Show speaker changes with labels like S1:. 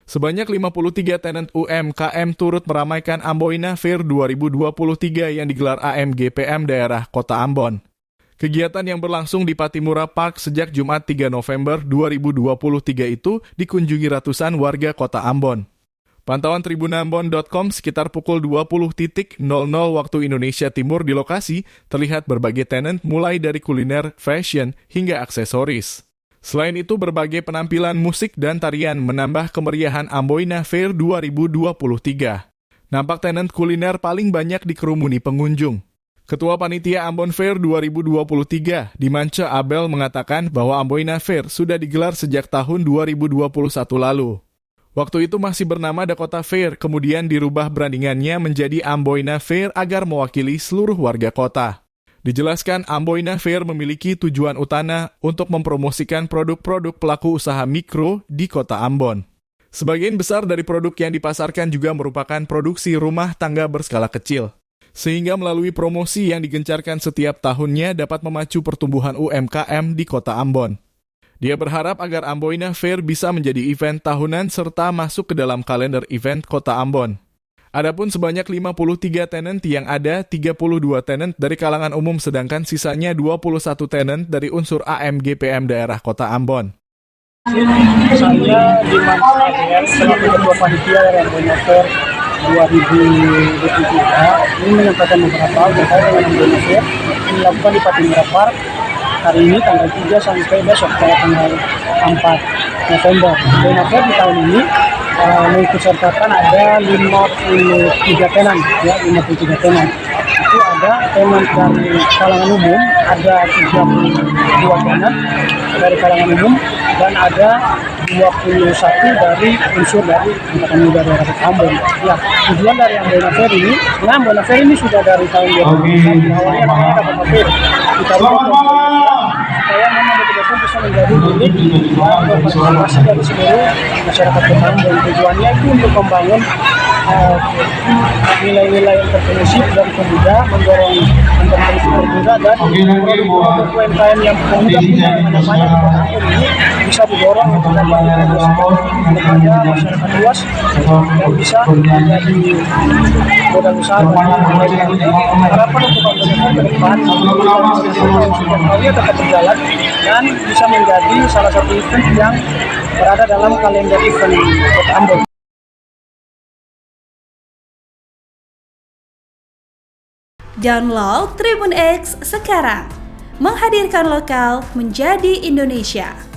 S1: Sebanyak 53 tenant UMKM turut meramaikan Amboina Fair 2023 yang digelar AMGPM daerah Kota Ambon. Kegiatan yang berlangsung di Patimura Park sejak Jumat 3 November 2023 itu dikunjungi ratusan warga Kota Ambon. Pantauan tribunambon.com sekitar pukul 20.00 waktu Indonesia Timur di lokasi terlihat berbagai tenant mulai dari kuliner, fashion, hingga aksesoris. Selain itu, berbagai penampilan musik dan tarian menambah kemeriahan Amboina Fair 2023. Nampak tenant kuliner paling banyak dikerumuni pengunjung. Ketua Panitia Ambon Fair 2023, Dimanca Abel mengatakan bahwa Amboina Fair sudah digelar sejak tahun 2021 lalu. Waktu itu masih bernama Dakota Fair, kemudian dirubah brandingannya menjadi Amboina Fair agar mewakili seluruh warga kota. Dijelaskan, Amboina Fair memiliki tujuan utama untuk mempromosikan produk-produk pelaku usaha mikro di Kota Ambon. Sebagian besar dari produk yang dipasarkan juga merupakan produksi rumah tangga berskala kecil, sehingga melalui promosi yang digencarkan setiap tahunnya dapat memacu pertumbuhan UMKM di Kota Ambon. Dia berharap agar Amboina Fair bisa menjadi event tahunan serta masuk ke dalam kalender event Kota Ambon. Adapun sebanyak 53 tenant yang ada, 32 tenant dari kalangan umum sedangkan sisanya 21 tenant dari unsur AMGPM daerah Kota Ambon.
S2: Saya Dimanca Abel selaku Ketua Panitia dari Amboina Fair 2023 ini menyampaikan beberapa hal terkait dengan Amboina Fair yang dilakukan di Patimura Park hari ini tanggal 3 sampai besok tanggal 4 November. Amboina Fair di tahun ini mengikut sertakan ada 53 tenan, ya 53 tenan. Itu ada tenan dari kalangan umum, ada 32 tenan dari kalangan umum, dan ada 21 dari unsur dari angkatan muda daerah Kota Ambon. Ya, tujuan dari Amboina Fair ini, Amboina Fair ini sudah dari tahun 2021, awalnya namanya Dakota Fair. Kita supaya memang betul-betul bisa menjadi milik dan berpartisipasi dari seluruh masyarakat Kota Ambon. Tujuannya itu untuk membangun nilai-nilai entrepreneurship dari pemuda, mendorong entrepreneurship pemuda dan produk UMKM yang pemuda punya namanya di Kota Ambon ini bisa didorong untuk dapat dipromosikan kepada masyarakat luas dan bisa menjadi modal usaha bagi harapan untuk Amboina ke depan setiap tahunnya tetap berjalan dan bisa menjadi salah satu event yang berada dalam kalender event Kota Ambon.
S3: Download Tribun X sekarang, menghadirkan lokal menjadi Indonesia.